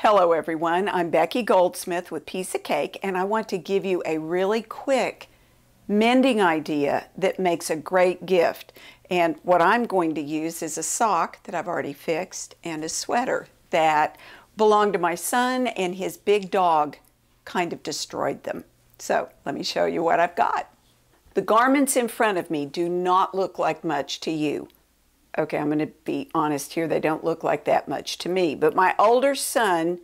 Hello everyone, I'm Becky Goldsmith with Piece of Cake, and I want to give you a really quick mending idea that makes a great gift. And what I'm going to use is a sock that I've already fixed and a sweater that belonged to my son, and his big dog kind of destroyed them. So let me show you what I've got. The garments in front of me do not look like much to you. Okay, I'm going to be honest here, they don't look like that much to me, but my older son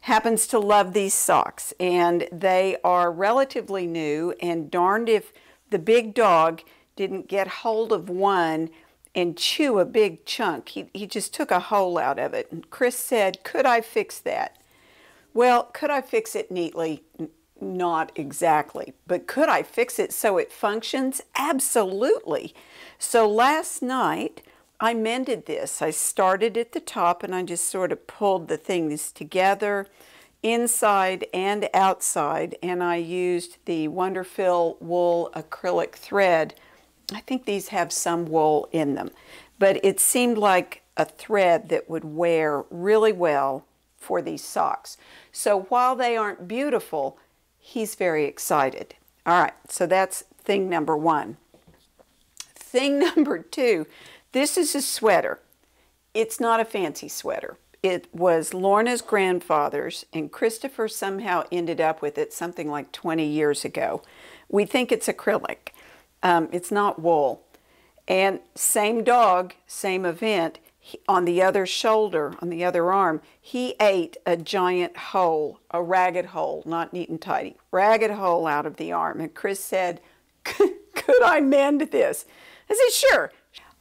happens to love these socks, and they are relatively new, and darned if the big dog didn't get hold of one and chew a big chunk. He just took a hole out of it, and Chris said, could I fix that? Well, could I fix it neatly? Not exactly, but could I fix it so it functions? Absolutely. So last night, I mended this. I started at the top and I just sort of pulled the things together inside and outside, and I used the Wonderfil wool acrylic thread. I think these have some wool in them, but it seemed like a thread that would wear really well for these socks. So while they aren't beautiful, he's very excited. All right, so that's thing number one. Thing number two, this is a sweater. It's not a fancy sweater. It was Lorna's grandfather's, and Christopher somehow ended up with it something like 20 years ago. We think it's acrylic. It's not wool. And same dog, same event. On the other shoulder, on the other arm, he ate a giant hole, a ragged hole, not neat and tidy, ragged hole out of the arm. And Chris said, could I mend this? I said, sure.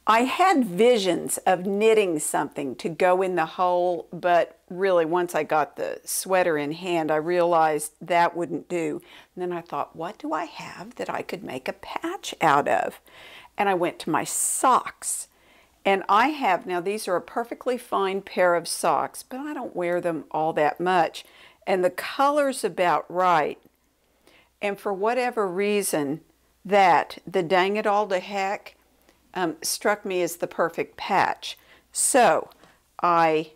I had visions of knitting something to go in the hole, but really once I got the sweater in hand, I realized that wouldn't do. And then I thought, what do I have that I could make a patch out of? And I went to my socks. And I have, now these are a perfectly fine pair of socks, but I don't wear them all that much. And the color's about right. And for whatever reason, the dang it all to heck, struck me as the perfect patch. So I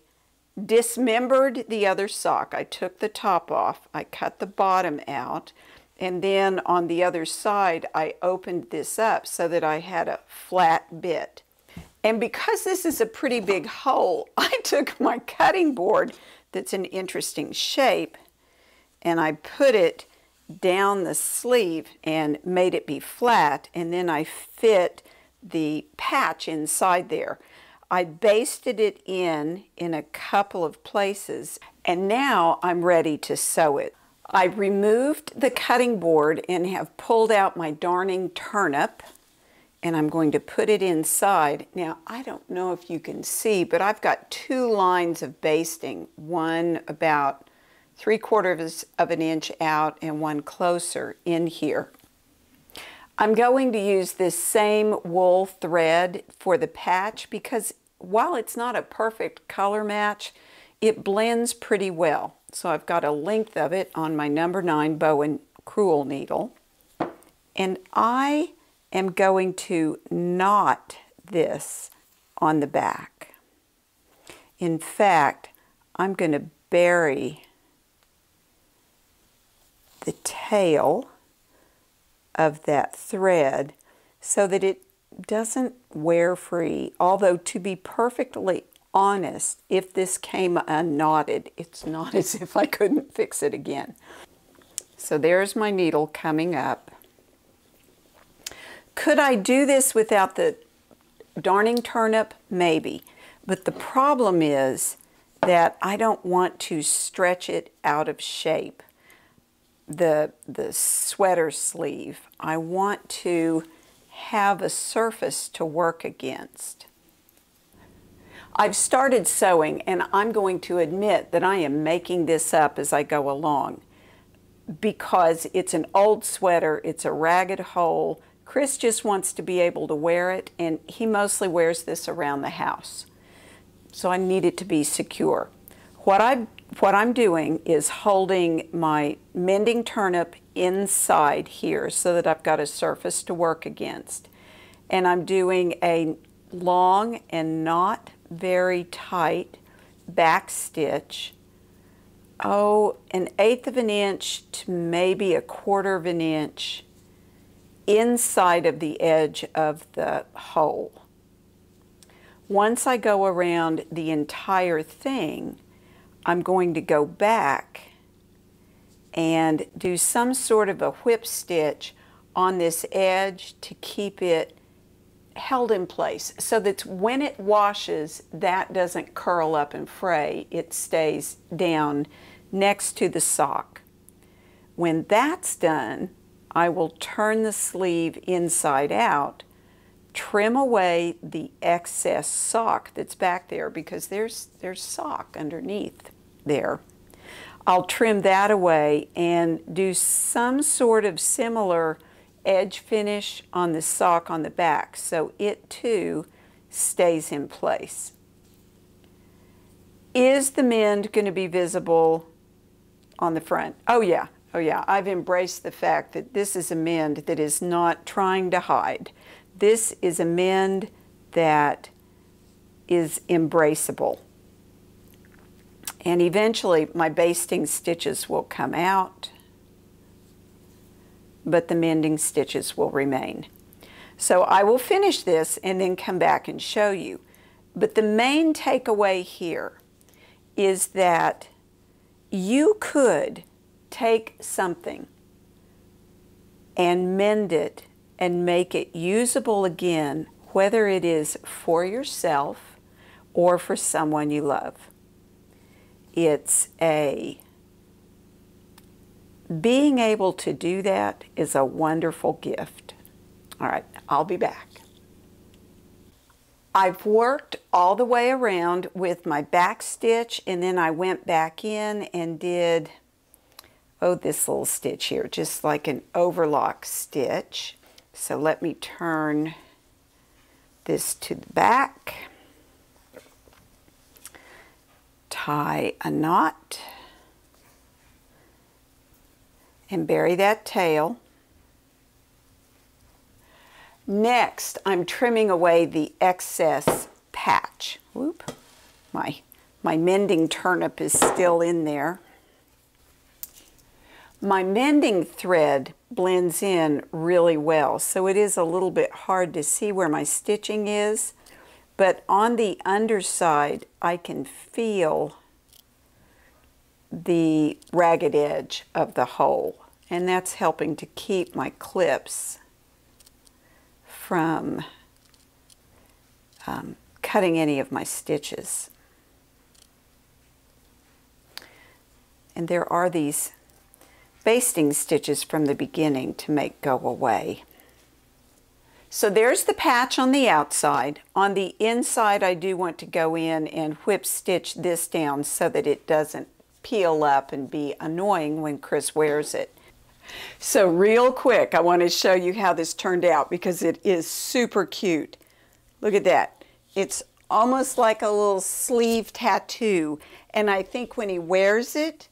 dismembered the other sock. I took the top off, I cut the bottom out, and then on the other side I opened this up so that I had a flat bit. And because this is a pretty big hole, I took my cutting board that's an interesting shape and I put it down the sleeve and made it be flat, and then I fit the patch inside there. I basted it in a couple of places, and now I'm ready to sew it. I removed the cutting board and have pulled out my darning turnip, and I'm going to put it inside. Now, I don't know if you can see, but I've got two lines of basting, one about 3/4 of an inch out and one closer in here. I'm going to use this same wool thread for the patch because while it's not a perfect color match, it blends pretty well. So I've got a length of it on my number 9 bow and crewel needle, and I am going to knot this on the back. In fact, I'm going to bury the tail of that thread so that it doesn't wear free. Although, to be perfectly honest, if this came unknotted, it's not as if I couldn't fix it again. So there's my needle coming up. Could I do this without the darning turnip? Maybe. But the problem is that I don't want to stretch it out of shape. The sweater sleeve. I want to have a surface to work against. I've started sewing, and I'm going to admit that I am making this up as I go along because it's an old sweater, it's a ragged hole. Chris just wants to be able to wear it, and he mostly wears this around the house. So I need it to be secure. What I'm doing is holding my mending turnip inside here so that I've got a surface to work against. And I'm doing a long and not very tight back stitch oh, 1/8 of an inch to maybe 1/4 of an inch inside of the edge of the hole. Once I go around the entire thing, I'm going to go back and do some sort of a whip stitch on this edge to keep it held in place so that when it washes, that doesn't curl up and fray. It stays down next to the sock. When that's done, I will turn the sleeve inside out, trim away the excess sock that's back there because there's sock underneath there. I'll trim that away and do some sort of similar edge finish on the sock on the back so it too stays in place. Is the mend going to be visible on the front? Oh yeah, oh yeah. I've embraced the fact that this is a mend that is not trying to hide. This is a mend that is embraceable. And eventually my basting stitches will come out, but the mending stitches will remain. So I will finish this and then come back and show you. But the main takeaway here is that you could take something and mend it and make it usable again, whether it is for yourself or for someone you love. Being able to do that is a wonderful gift. All right, I'll be back. I've worked all the way around with my back stitch, and then I went back in and did, oh, this little stitch here, just like an overlock stitch. So let me turn this to the back, tie a knot, and bury that tail. Next, I'm trimming away the excess patch. Whoop, my mending turnip is still in there. My mending thread blends in really well, so it is a little bit hard to see where my stitching is, but on the underside, I can feel the ragged edge of the hole, and that's helping to keep my clips from cutting any of my stitches. And there are these basting stitches from the beginning to make go away. So there's the patch on the outside. On the inside, I do want to go in and whip stitch this down so that it doesn't peel up and be annoying when Chris wears it. So real quick, I want to show you how this turned out because it is super cute. Look at that. It's almost like a little sleeve tattoo, and I think when he wears it,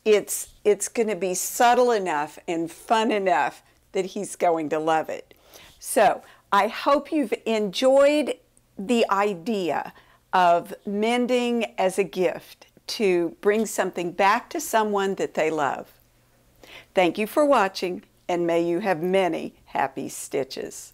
it's going to be subtle enough and fun enough that he's going to love it. So I hope you've enjoyed the idea of mending as a gift to bring something back to someone that they love. Thank you for watching, and may you have many happy stitches.